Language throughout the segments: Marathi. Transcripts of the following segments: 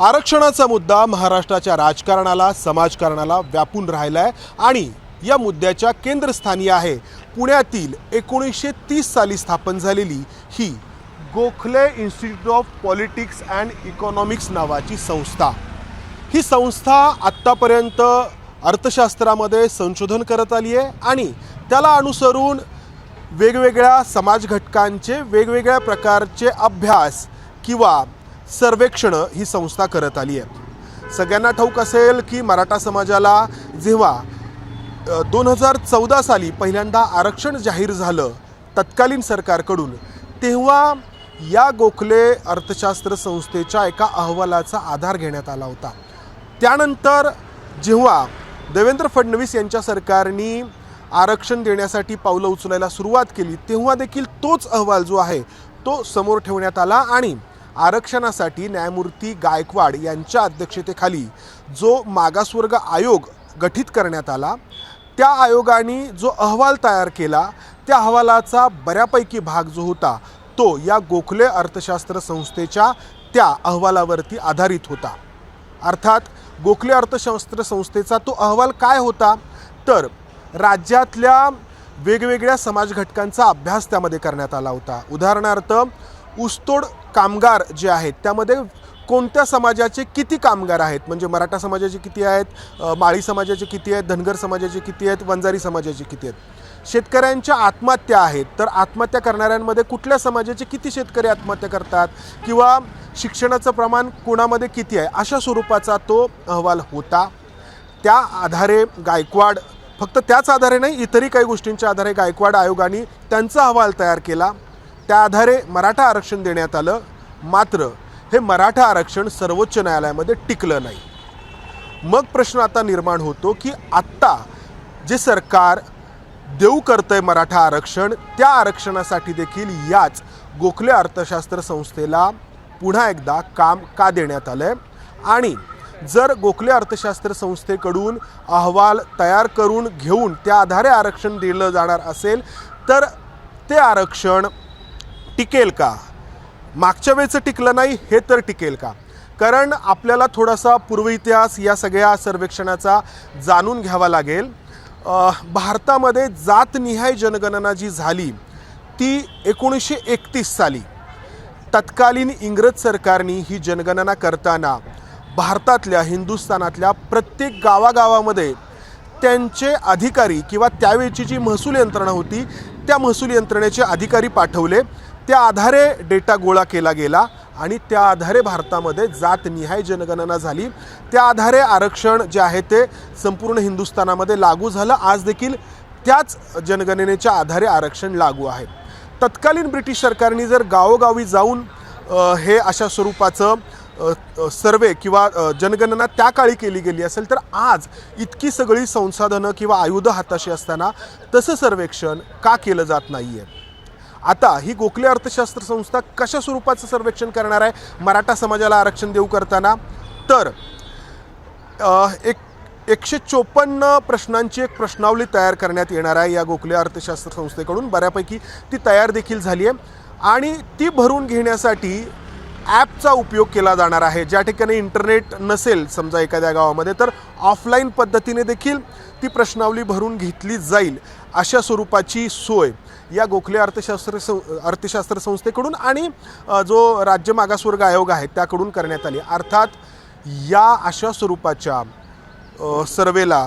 आरक्षणाचा मुद्दा महाराष्ट्राच्या राजकारणाला समाजकारणाला व्यापून राहिलाय आणि या मुद्द्याच्या केंद्रस्थानी आहे पुण्यातील 1930 साली स्थापन झालेली ही Gokhale institute of politics and economics नावाची संस्था। ही संस्था आत्तापर्यंत अर्थशास्त्रामध्ये संशोधन करत आली आहे आणि त्याला अनुसरून वेगवेगळ्या समाज घटकांचे वेगवेगळ्या प्रकारचे अभ्यास किंवा सर्वेक्षण ही संस्था करत आली आहे। सगळ्यांना ठाऊक असेल की मराठा समाजाला जेव्हा 2014 साली पहिल्यांदा आरक्षण जाहीर झालं तत्कालीन सरकारकडून, तेव्हा या गोखले अर्थशास्त्र संस्थेच्या एका अहवालाचा आधार घेण्यात आला होता। त्यानंतर जेव्हा देवेंद्र फडणवीस यांच्या सरकारने आरक्षण देण्यासाठी पावलं उचलायला सुरुवात केली तेव्हा देखील तोच अहवाल जो आहे तो समोर ठेवण्यात आला आणि आरक्षणासाठी न्यायमूर्ती गायकवाड यांच्या अध्यक्षतेखाली जो मागासवर्ग आयोग गठीत करण्यात आला, त्या आयोगाने जो अहवाल तयार केला त्या अहवालाचा बऱ्यापैकी भाग जो होता तो या गोखले अर्थशास्त्र संस्थेच्या त्या अहवालावरती आधारित होता। अर्थात गोखले अर्थशास्त्र संस्थेचा तो अहवाल काय होता तर राज्यातल्या वेगवेगळ्या समाज घटकांचा अभ्यास त्यामध्ये करण्यात आला होता। उदाहरणार्थ ऊसतोड कामगार जे आहेत त्यामध्ये कोणत्या समाजाचे किती कामगार आहेत, म्हणजे मराठा समाजाचे किती आहेत, माळी समाजाचे किती आहेत, धनगर समाजाचे किती आहेत, वंजारी समाजाचे किती आहेत। शेतकऱ्यांच्या आत्महत्या आहेत तर आत्महत्या करणाऱ्यांमध्ये कुठल्या समाजाचे किती शेतकरी आत्महत्या करतात किंवा शिक्षणाचं प्रमाण कोणामध्ये किती आहे, अशा स्वरूपाचा तो अहवाल होता। त्या आधारे गायकवाड, फक्त त्याच आधारे नाही इतरही काही गोष्टींच्या आधारे गायकवाड आयोगाने त्यांचा अहवाल तयार केला। त्या आधारे मराठा आरक्षण देण्यात आलं, मात्र हे मराठा आरक्षण सर्वोच्च न्यायालयामध्ये टिकलं नाही। मग प्रश्न आता निर्माण होतो की आत्ता जे सरकार देऊ करतंय मराठा आरक्षण, त्या आरक्षणासाठी देखील याच गोखले अर्थशास्त्र संस्थेला पुन्हा एकदा काम का देण्यात आलंय आणि जर गोखले अर्थशास्त्र संस्थेकडून अहवाल तयार करून घेऊन त्या आधारे आरक्षण दिलं जाणार असेल तर ते आरक्षण टिकेल का? मागच्या वेळेचं टिकलं नाही हे तर टिकेल का? कारण आपल्याला थोडासा पूर्व इतिहास या सगळ्या सर्वेक्षणाचा जाणून घ्यावा लागेल। भारतामध्ये जातनिहाय जनगणना जी झाली ती 1931 साली तत्कालीन इंग्रज सरकारने ही जनगणना करताना भारतातल्या हिंदुस्थानातल्या प्रत्येक गावागावामध्ये त्यांचे अधिकारी किंवा त्यावेळची जी महसूल यंत्रणा होती त्या महसूल यंत्रणेचे अधिकारी पाठवले, त्या आधारे डेटा गोळा केला गेला आणि त्या आधारे भारतामध्ये जातनिहाय जनगणना झाली। त्या आधारे आरक्षण जे आहे ते संपूर्ण हिंदुस्थानामध्ये लागू झालं। आज देखील त्याच जनगणनेच्या आधारे आरक्षण लागू आहे। तत्कालीन ब्रिटिश सरकारने जर गावोगावी जाऊन हे अशा स्वरूपाचं सर्वे किंवा जनगणना त्या काळी केली गेली असेल तर आज इतकी सगळी संसाधनं किंवा आयुध हाताशी असताना तसं सर्वेक्षण का केलं जात नाही आहे? आता ही गोखले अर्थशास्त्र संस्था कशा स्वरूपाचं सर्वेक्षण करणार आहे मराठा समाजाला आरक्षण देऊ करताना? तर 154 प्रश्नांची एक प्रश्नावली तयार करण्यात येणार आहे या गोखले अर्थशास्त्र संस्थेकडून। बऱ्यापैकी ती तयार देखील झाली आहे आणि ती भरून घेण्यासाठी ॲपचा उपयोग केला जाणार आहे। ज्या ठिकाणी इंटरनेट नसेल समजा एखाद्या गावामध्ये तर ऑफलाईन पद्धतीने देखील ती प्रश्नावली भरून घेतली जाईल अशा स्वरूपाची सोय या गोखले अर्थशास्त्र संस्थेकडून आणि जो राज्य मागासवर्ग आयोग आहे त्याकडून करण्यात आली। अर्थात या अशा स्वरूपाच्या सर्वेला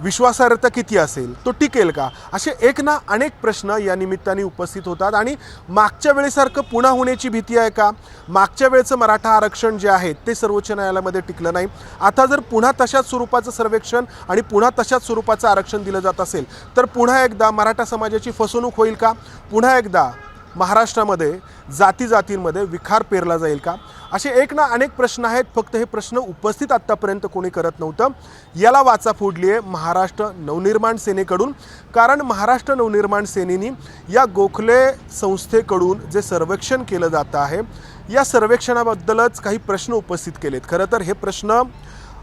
विश्वासार्हता किती असेल, तो टिकेल का, असे एक ना अनेक प्रश्न या निमित्ताने उपस्थित होतात। आणि मागच्या वेळेसारखं पुन्हा होण्याची भीती आहे का? मागच्या वेळेचं मराठा आरक्षण जे आहे ते सर्वोच्च न्यायालयामध्ये टिकलं नाही। आता जर पुन्हा तशाच स्वरूपाचं सर्वेक्षण आणि पुन्हा तशाच स्वरूपाचं आरक्षण दिलं जात असेल तर पुन्हा एकदा मराठा समाजाची फसवणूक होईल का? पुन्हा एकदा महाराष्ट्रामध्ये जातींमध्ये विखार पेरला जाईल का? असे एक ना अनेक प्रश्न आहेत। फक्त हे प्रश्न उपस्थित आत्तापर्यंत कोणी करत नव्हतं। याला वाचा फोडली आहे महाराष्ट्र नवनिर्माण सेनेकडून, कारण महाराष्ट्र नवनिर्माण सेनेने या गोखले संस्थेकडून जे सर्वेक्षण केलं जातं आहे या सर्वेक्षणाबद्दलच काही प्रश्न उपस्थित केलेत। खरं तर हे प्रश्न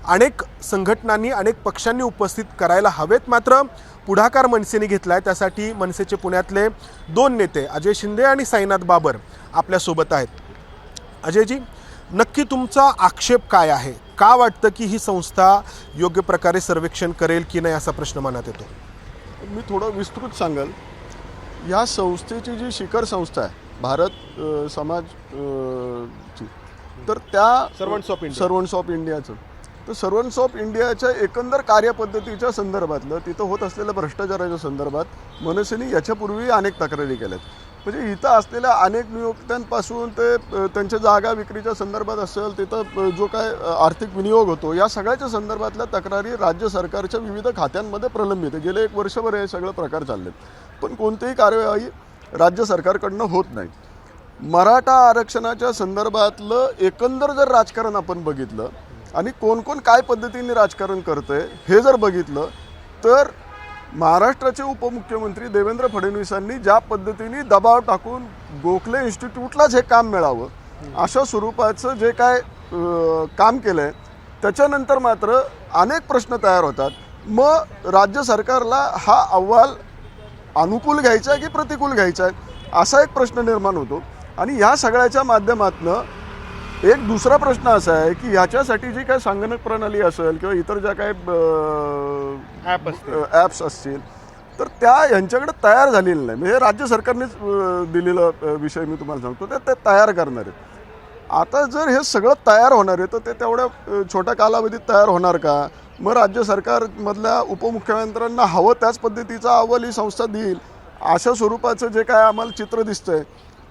अनेक संघटनांनी अनेक पक्षांनी उपस्थित करायला हवेत, मात्र पुढाकार मनसेने घेतला आहे। त्यासाठी मनसेचे पुण्यातले 2 नेते अजय शिंदे आणि साईनाथ बाबर आपल्यासोबत आहेत। अजयजी, नक्की तुमचा आक्षेप काय आहे? का वाटतं की ही संस्था योग्य प्रकारे सर्वेक्षण करेल की नाही असा प्रश्न मनात येतो? मी थोडं विस्तृत सांगेल. या संस्थेची जी शिखर संस्था आहे भारत समाज ची, तर त्या सर्वंट्स ऑफ इंडियाचं, तर सर्वंट्स ऑफ इंडियाच्या एकंदर कार्यपद्धतीच्या संदर्भातलं तिथं होत असलेल्या भ्रष्टाचाराच्या संदर्भात मनसेने याच्यापूर्वी अनेक तक्रारी केल्यात. म्हणजे इथं असलेल्या अनेक नियुक्त्यांपासून ते त्यांच्या जागा विक्रीच्या संदर्भात असेल, तिथं जो काय आर्थिक विनियोग होतो, या सगळ्याच्या संदर्भातल्या तक्रारी राज्य सरकारच्या विविध खात्यांमध्ये प्रलंबित आहे. गेले 1 वर्षभर हे सगळं प्रकार चाललेत, पण कोणतीही कार्यवाही राज्य सरकारकडनं होत नाही. मराठा आरक्षणाच्या संदर्भातलं एकंदर जर राजकारण आपण बघितलं आणि कोण कोण काय पद्धतीने राजकारण करतंय हे जर बघितलं, तर महाराष्ट्राचे उपमुख्यमंत्री देवेंद्र फडणवीसांनी ज्या पद्धतीने दबाव टाकून गोखले इन्स्टिट्यूटलाच हे काम मिळावं अशा स्वरूपाचं जे काय काम केलं आहे, त्याच्यानंतर मात्र अनेक प्रश्न तयार होतात. मग राज्य सरकारला हा अहवाल अनुकूल घ्यायचा आहे की प्रतिकूल घ्यायचा आहे असा एक प्रश्न निर्माण होतो. आणि ह्या सगळ्याच्या माध्यमातून एक दुसरा प्रश्न असा आहे की ह्याच्यासाठी जी काय संगणक प्रणाली असेल किंवा इतर ज्या काय ॲप्स असतील, तर त्या यांच्याकडे तयार झालेलं नाही. म्हणजे राज्य सरकारनेच दिलेला विषय मी तुम्हाला सांगतो, ते तयार करणार आहेत. आता जर हे सगळं तयार होणार आहे, तर ते तेवढ्या छोट्या कालावधीत तयार होणार का? मग राज्य सरकारमधल्या उपमुख्यमंत्र्यांना हवं त्याच पद्धतीचा अहवाल ही संस्था देईल अशा स्वरूपाचं जे काय आम्हाला चित्र दिसतंय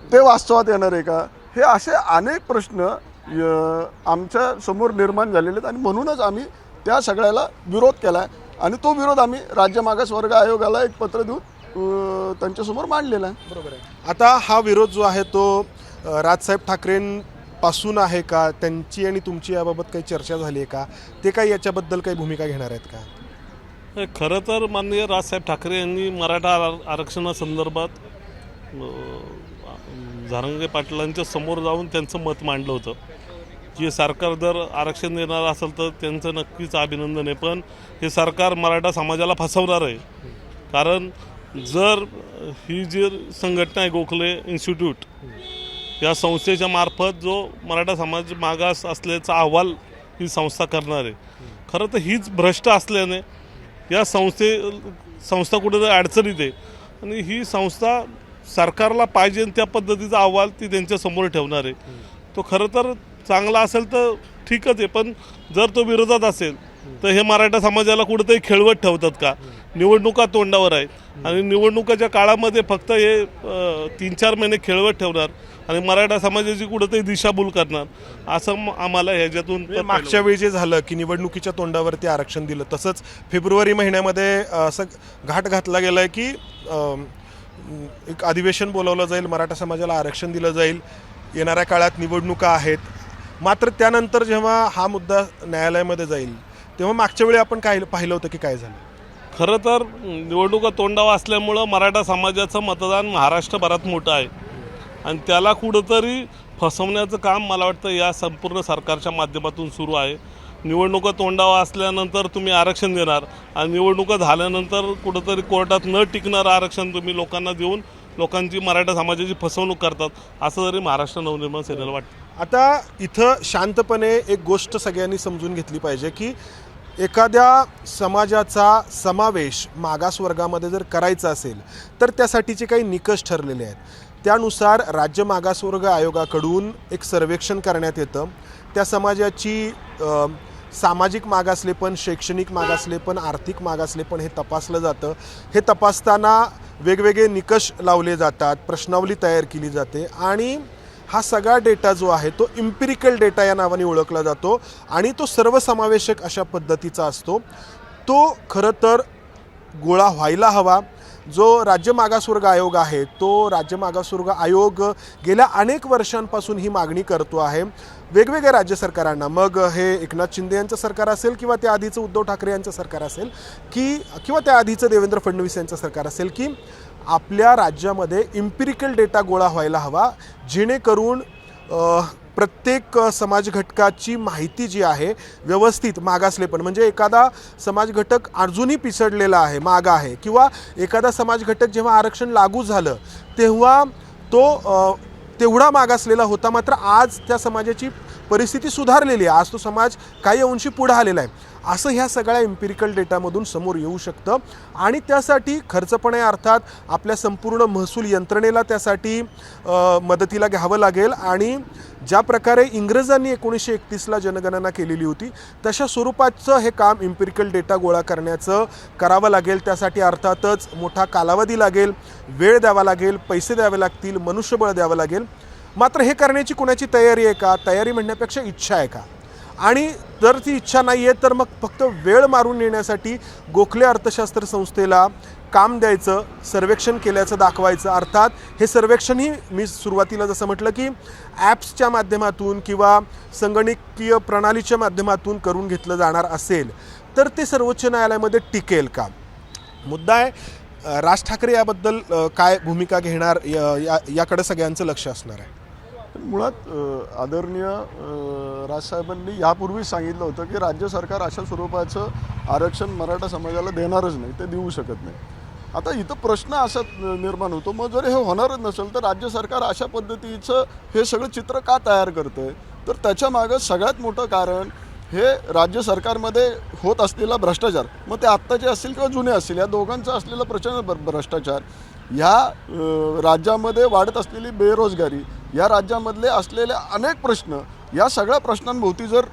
ते वास्तवात येणार आहे का? हे असे अनेक प्रश्न आमच्या समोर निर्माण झालेले आहेत. आणि म्हणूनच आम्ही त्या सगळ्याला विरोध केला आहे आणि तो विरोध आम्ही राज्य मागासवर्ग आयोगाला एक पत्र देऊन त्यांच्यासमोर मांडलेला आहे. बरोबर आहे. आता हा विरोध जो आहे तो राजसाहेब ठाकरेंपासून आहे का? त्यांची आणि तुमची याबाबत काही चर्चा झाली आहे का? ते काही याच्याबद्दल काही भूमिका घेणार आहेत का? खरं तर माननीय राजसाहेब ठाकरे यांनी मराठा आरक्षणासंदर्भात झारंगे पाटलांच्या समोर जाऊन त्यांचं मत मांडलं होतं की सरकार जर आरक्षण देणार असेल तर त्यांचं नक्कीच अभिनंदन आहे. पण हे सरकार मराठा समाजाला फसवणार आहे. कारण जर ही जी संघटना आहे गोखले इन्स्टिट्यूट, या संस्थेच्या मार्फत जो मराठा समाज मागास असल्याचा अहवाल ही संस्था करणार आहे. खरं तर हीच भ्रष्ट असल्याने या संस्था कुठेतरी अडचणीत आहे आणि ही संस्था सरकारला पाहिजे त्या पद्धतीचा अहवाल ती त्यांच्यासमोर ठेवणार आहे. तो खरं तर चांगला असेल तर ठीकच आहे, पण जर तो विरोधात असेल तर हे मराठा समाजाला कुठेतरी खेळवत ठेवतात का? निवडणुका तोंडावर आहेत आणि निवडणुकाच्या काळामध्ये फक्त हे 3-4 महिने खेळवत ठेवणार आणि मराठा समाजाची कुठेतरी दिशाभूल करणार असं आम्हाला ह्याच्यातून मागच्या वेळी जे झालं की निवडणुकीच्या तोंडावरती आरक्षण दिलं, तसंच फेब्रुवारी महिन्यामध्ये असं घाट घातला गेला आहे की एक अधिवेशन बोलावलं जाईल, मराठा समाजाला आरक्षण दिलं जाईल, येणाऱ्या काळात निवडणुका आहेत. मात्र त्यानंतर जेव्हा हा मुद्दा न्यायालयामध्ये जाईल तेव्हा मागच्या वेळी आपण काय पाहिलं होतं की काय झालं? खरं तर निवडणुका तोंडावर असल्यामुळं मराठा समाजाचं मतदान महाराष्ट्रभरात मोठं आहे आणि त्याला कुठंतरी फसवण्याचं काम मला वाटतं या संपूर्ण सरकारच्या माध्यमातून सुरू आहे. निवडणुका तोंडावर असल्यानंतर तुम्ही आरक्षण देणार आणि निवडणुका झाल्यानंतर कुठंतरी कोर्टात न टिकणारं आरक्षण तुम्ही लोकांना देऊन लोकांची मराठा समाजाची फसवणूक करतात असं जरी महाराष्ट्र नवनिर्माण सेनेला वाटतं. आता इथं शांतपणे एक गोष्ट सगळ्यांनी समजून घेतली पाहिजे की एखाद्या समाजाचा समावेश मागासवर्गामध्ये जर करायचा असेल तर त्यासाठीचे काही निकष ठरलेले आहेत. त्यानुसार राज्य मागासवर्ग आयोगाकडून एक सर्वेक्षण करण्यात येतं. त्या समाजाची सामाजिक मागासलेपण, शैक्षणिक मागासलेपण, आर्थिक मागासलेपण हे तपासलं जातं. हे तपासताना वेगवेगळे निकष लावले जातात, प्रश्नावली तयार केली जाते आणि हा सगळा डेटा जो आहे तो इम्पिरिकल डेटा या नावाने ओळखला जातो आणि तो सर्वसमावेशक अशा पद्धतीचा असतो. तो खरं तर गोळा व्हायला हवा. जो राज्य मागासवर्ग आयोग आहे तो राज्य मागासवर्ग आयोग गेल्या अनेक वर्षांपासून ही मागणी करतो आहे वेगवेगळ्या राज्य सरकारांना. मग हे एकनाथ शिंदे यांचं सरकार असेल किंवा त्या आधीचं उद्धव ठाकरे यांचं सरकार असेल किंवा त्या आधीचं देवेंद्र फडणवीस यांचं सरकार असेल की आपल्या राज्यामध्ये इम्पिरिकल डेटा गोळा व्हायला हवा, जेणेकरून प्रत्येक समाज घटकाची माहिती जी आहे व्यवस्थित मागासलेपण म्हणजे एखादा समाज घटक अजूनही पिसडलेला आहे, मागा आहे किंवा एखादा समाज घटक जेव्हा आरक्षण लागू झालं तेव्हा तो तेवढा मागासलेला होता. मात्र आज त्या समाजाची परिस्थिती सुधारलेली आहे. आज तो समाज काही अंशी पुढे आलेला आहे असं ह्या सगळ्या एम्पिरिकल डेटामधून समोर येऊ शकतं. आणि त्यासाठी खर्च पण आहे, अर्थात आपल्या संपूर्ण महसूल यंत्रणेला त्यासाठी मदतीला घ्यावं लागेल. आणि ज्या प्रकारे इंग्रजांनी 1931ला जनगणना केलेली होती तशा स्वरूपाचं हे काम एम्पिरिकल डेटा गोळा करण्याचं करावं लागेल. त्यासाठी अर्थातच मोठा कालावधी लागेल, वेळ द्यावा लागेल, पैसे द्यावे लागतील, मनुष्यबळ द्यावं लागेल. मात्र हे करण्याची कोणाची तयारी आहे का? तयारी म्हणण्यापेक्षा इच्छा आहे का? आणि जर ती इच्छा नाही आहे तर मग फक्त वेळ मारून नेण्यासाठी गोखले अर्थशास्त्र संस्थेला काम द्यायचं, सर्वेक्षण केल्याचं दाखवायचं. अर्थात हे सर्वेक्षणही मी सुरुवातीला जसं म्हटलं की ॲप्सच्या माध्यमातून किंवा संगणकीय प्रणालीच्या माध्यमातून करून घेतलं जाणार असेल तर ते सर्वोच्च न्यायालयामध्ये टिकेल का? मुद्दा आहे राज ठाकरे याबद्दल काय भूमिका घेणार याकडे सगळ्यांचं लक्ष असणार आहे. मुळात आदरणीय राजसाहेबांनी यापूर्वी सांगितलं होतं की राज्य सरकार अशा स्वरूपाचं आरक्षण मराठा समाजाला देणारच नाही, ते देऊ शकत नाही. आता इथं प्रश्न असा निर्माण होतो, मग जर हे होणारच नसेल तर राज्य सरकार अशा पद्धतीचं हे सगळं चित्र का तयार करतं आहे? तर त्याच्यामागं सगळ्यात मोठं कारण हे राज्य सरकारमध्ये होत असलेला भ्रष्टाचार, मग ते आत्ताचे असतील किंवा जुने असतील, या दोघांचा असलेला प्रचंड भ्रष्टाचार, ह्या राज्यामध्ये वाढत असलेली बेरोजगारी, या राज्यामधले असलेले अनेक प्रश्न, या सगळ्या प्रश्नांभोवती जर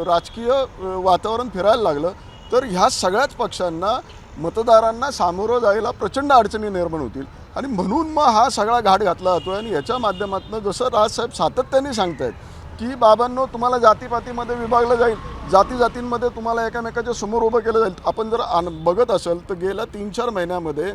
राजकीय वातावरण फिरायला लागलं तर ह्या सगळ्याच पक्षांना मतदारांना सामोरं जायला प्रचंड अडचणी निर्माण होतील. आणि म्हणून मग हा सगळा घाट घातला जातो. आणि याच्या माध्यमातून जसं राजसाहेब सातत्याने सांगतायत की बाबांनो तुम्हाला जातीपातीमध्ये विभागलं जाईल, जातींमध्ये तुम्हाला एकामेकाच्या समोर उभं केलं जाईल. आपण जर बघत असेल तर गेल्या 3-4 महिन्यामध्ये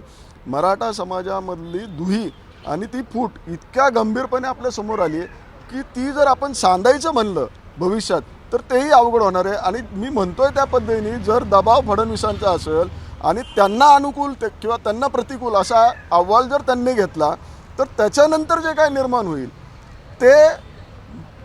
मराठा समाजामधली दुही आणि ती फूट इतक्या गंभीरपणे आपल्या समोर आली आहे की ती जर आपण सांधायचं म्हणलं भविष्यात तर तेही अवघड होणार आहे. आणि मी म्हणतोय त्या पद्धतीने जर दबाव फडणवीसांचा असेल आणि त्यांना अनुकूल किंवा त्यांना प्रतिकूल असा अहवाल जर त्यांनी घेतला तर त्याच्यानंतर जे काय निर्माण होईल ते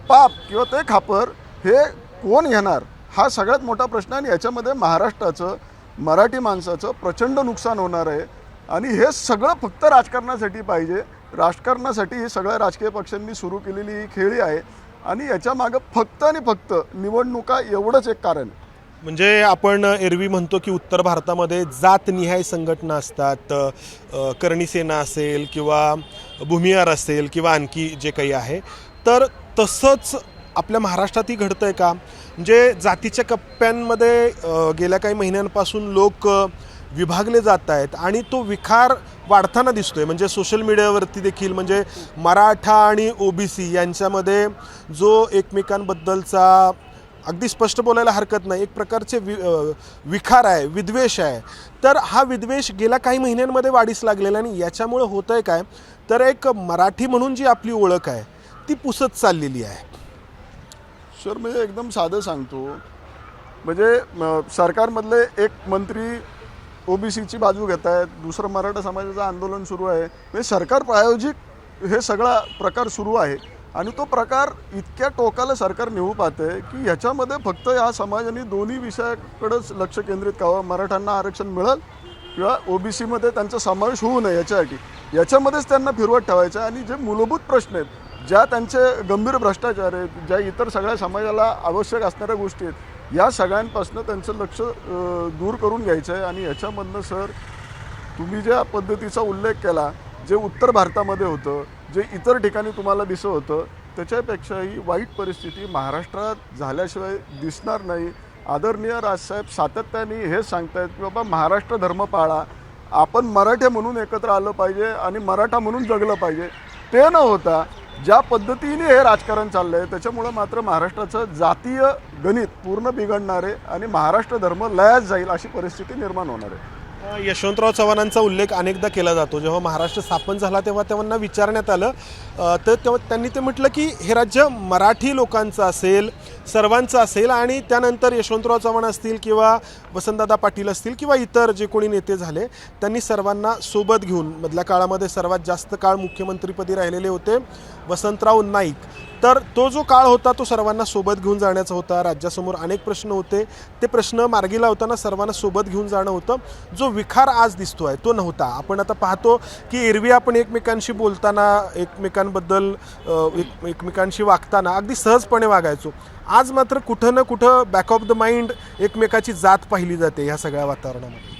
पाप किंवा ते खापर हे कोण घेणार हा सगळ्यात मोठा प्रश्न. आणि याच्यामध्ये महाराष्ट्राचं, मराठी माणसाचं प्रचंड नुकसान होणार आहे. आणि हे सगळं फक्त राजकारणासाठी पाहिजे. राजकारणासाठी ही सगळ्या राजकीय पक्षांनी सुरू केलेली ही खेळी आहे. आणि याच्या मागं फक्त आणि फक्त निवडणुका एवढंच एक कारण आहे. म्हणजे आपण एरवी म्हणतो की उत्तर भारतामध्ये जातनिहाय संघटना असतात, करणी सेना असेल किंवा भूमिहार असेल किंवा आणखी जे काही आहे, तर तसंच आपल्या महाराष्ट्रातही घडतंय का? म्हणजे जातीच्या कप्प्यांमध्ये गेल्या काही महिन्यांपासून लोक विभागले जात आहेत आणि तो विखार वाढताना दिसतोय. म्हणजे सोशल मीडियावरती देखील म्हणजे मराठा आणि ओबीसी यांच्यामध्ये जो एकमेकांबद्दलचा अगदी स्पष्ट बोलायला हरकत नाही एक प्रकारचे विखार आहे, विद्वेष आहे. तर हा विद्वेष गेल्या काही महिन्यांमध्ये वाढीस लागलेला. आणि याच्यामुळे होतं आहे काय तर एक मराठी म्हणून जी आपली ओळख आहे ती पुसत चाललेली आहे. सर म्हणजे एकदम साधं सांगतो, म्हणजे सरकारमधले एक मंत्री ओबीसीची बाजू घेत आहेत, दुसरं मराठा समाजाचं आंदोलन सुरू आहे. म्हणजे सरकार प्रायोजिक हे सगळा प्रकार सुरू आहे. आणि तो प्रकार इतक्या टोकाला सरकार नेऊ पाहते की ह्याच्यामध्ये फक्त या समाजाने दोन्ही विषयाकडेच लक्ष केंद्रित करावं. मराठ्यांना आरक्षण मिळेल किंवा ओबीसीमध्ये त्यांचा समावेश होऊ नये याच्यामध्येच त्यांना फिरवत ठेवायचं. आणि जे मूलभूत प्रश्न आहेत, ज्या त्यांचे गंभीर भ्रष्टाचार आहेत, ज्या इतर सगळ्या समाजाला आवश्यक असणाऱ्या गोष्टी आहेत, या सगळ्यांपासून त्यांचं लक्ष दूर करून घ्यायचं आहे. आणि याच्यामधनं सर तुम्ही ज्या पद्धतीचा उल्लेख केला, जे उत्तर भारतामध्ये होतं, जे इतर ठिकाणी तुम्हाला दिसत होतं, त्याच्यापेक्षाही वाईट परिस्थिती महाराष्ट्रात झाल्याशिवाय दिसणार नाही. आदरणीय राजसाहेब सातत्याने हे सांगतायत की बाबा महाराष्ट्र धर्म पाळा, आपण मराठे म्हणून एकत्र आलं पाहिजे आणि मराठा म्हणून जगलं पाहिजे. ते न होता ज्या पद्धतीने हे राजकारण चाललं आहे त्याच्यामुळं मात्र महाराष्ट्राचं जातीय गणित पूर्ण बिघडणार आहे आणि महाराष्ट्र धर्म लयास जाईल अशी परिस्थिती निर्माण होणार आहे. यशवंतराव चव्हाणांचा उल्लेख अनेकदा केला जातो. जेव्हा महाराष्ट्र स्थापन झाला तेव्हा त्यांना विचारण्यात आलं तर तेव्हा त्यांनी ते म्हटलं की हे राज्य मराठी लोकांचं असेल, सर्वांचं असेल. आणि त्यानंतर यशवंतराव चव्हाण असतील किंवा वसंतदादा पाटील असतील किंवा इतर जे कोणी नेते झाले त्यांनी सर्वांना सोबत घेऊन, मधल्या काळामध्ये सर्वात जास्त काळ मुख्यमंत्रीपदी राहिलेले होते वसंतराव नाईक, तर तो जो काळ होता तो सर्वांना सोबत घेऊन जाण्याचा होता. राज्यासमोर अनेक प्रश्न होते, ते प्रश्न मार्गी लावताना सर्वांना सोबत घेऊन जाणं होतं. जो विखार आज दिसतोय तो नव्हता. आपण आता पाहतो की एरवी आपण एकमेकांशी बोलताना, एकमेकांबद्दल एकमेकांशी वागताना अगदी सहजपणे वागायचो. आज मात्र कुठं ना कुठं बॅक ऑफ द माइंड एकमेकाची जात पाहिली जाते ह्या सगळ्या वातावरणामध्ये.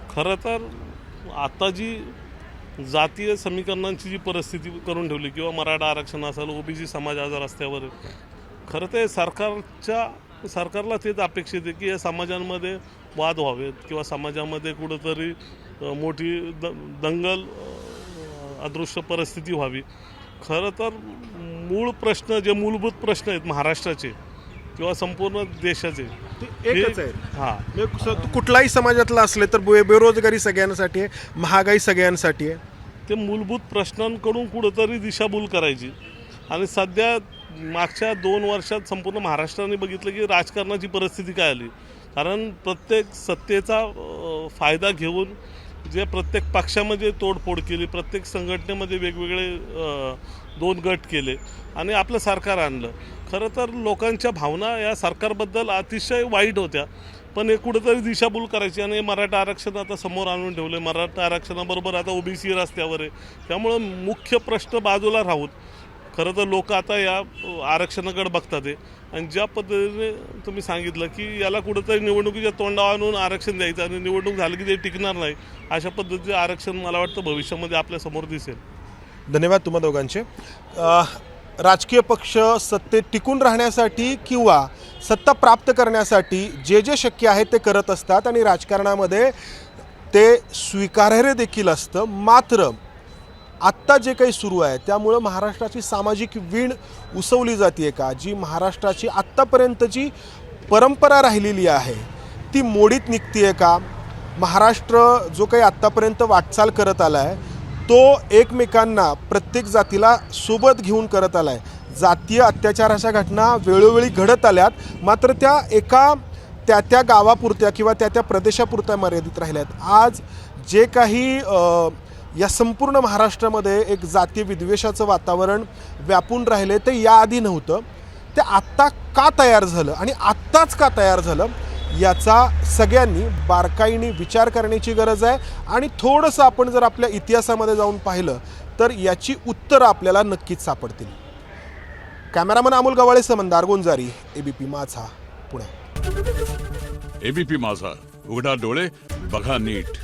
खरं तर आता जी जातीय समीकरणांची जी परिस्थिती करून ठेवली किंवा मराठा आरक्षण असेल, ओबीसी समाज आज रस्त्यावर आहे, खरं ते सरकारला तेच अपेक्षित आहे की या समाजांमध्ये वाद व्हावेत किंवा समाजामध्ये कुठंतरी मोठी दंगल अदृश्य परिस्थिती व्हावी. खरं तर मूळ प्रश्न जे मूलभूत प्रश्न आहेत महाराष्ट्राचे किंवा संपूर्ण देशाचे एकच आहे. हां, कुठलाही समाजातला असले तर बेरोजगारी सगळ्यांसाठी आहे, महागाई सगळ्यांसाठी आहे. ते मूलभूत प्रश्नांकडून कुठंतरी दिशाभूल करायची. आणि सध्या मागच्या 2 वर्षात संपूर्ण महाराष्ट्राने बघितलं की राजकारणाची परिस्थिती काय आली. कारण प्रत्येक सत्तेचा फायदा घेऊन जे प्रत्येक पक्षामध्ये तोडफोड केली, प्रत्येक संघटनेमध्ये वेगवेगळे 2 गट केले आणि आपलं सरकार आणलं. खरं तर लोकांच्या भावना या सरकारबद्दल अतिशय वाईट होत्या, पण हे कुठंतरी दिशाभूल करायची. आणि मराठा आरक्षण आता समोर आणून ठेवले. मराठा आरक्षणाबरोबर आता ओबीसी रस्त्यावर आहे. त्यामुळं मुख्य प्रश्न बाजूला राहून खरं तर लोक आता या आरक्षणाकडे बघतात आहे. आणि ज्या पद्धतीने तुम्ही सांगितलं की याला कुठंतरी निवडणुकीच्या तोंडावर आणून आरक्षण द्यायचं आणि निवडणूक झाली की ते टिकणार नाही, अशा पद्धतीचं आरक्षण मला वाटतं भविष्यामध्ये आपल्यासमोर दिसेल. धन्यवाद तुम्हा दोघांचे. राजकीय पक्ष सत्तेत टिकून राहण्यासाठी किंवा सत्ता प्राप्त करण्यासाठी जे जे शक्य आहे ते करत असतात आणि राजकारणामध्ये ते स्वीकार्य देखील असतं. मात्र आत्ता जे काही सुरू आहे त्यामुळं महाराष्ट्राची सामाजिक वीण उसवली जाते का, जी महाराष्ट्राची आत्तापर्यंतची परंपरा राहिलेली आहे ती मोडीत निघते का. महाराष्ट्र जो काही आत्तापर्यंत वाटचाल करत आला आहे तो एकमेकांना, प्रत्येक जातीला सोबत घेऊन करत आला आहे. जातीय अत्याचाराच्या घटना वेळोवेळी घडत आल्यात, मात्र त्या एका त्या गावापुरत्या किंवा त्या प्रदेशापुरत्या मर्यादित राहिल्यात. आज जे काही या संपूर्ण महाराष्ट्रामध्ये एक जातीय विद्वेषाचं वातावरण व्यापून राहिले ते याआधी नव्हतं. ते आत्ता का तयार झालं आणि आत्ताच का तयार झालं याचा सगळ्यांनी बारकाईने विचार करण्याची गरज आहे. आणि थोडंसं आपण जर आपल्या इतिहासामध्ये जाऊन पाहिलं तर याची उत्तरं आपल्याला नक्कीच सापडतील. कॅमेरामन अमोल गवाळेसह मंदार गोंजारी, एबीपी माझा, पुणे. एबीपी माझा, उघडा डोळे बघा नीट.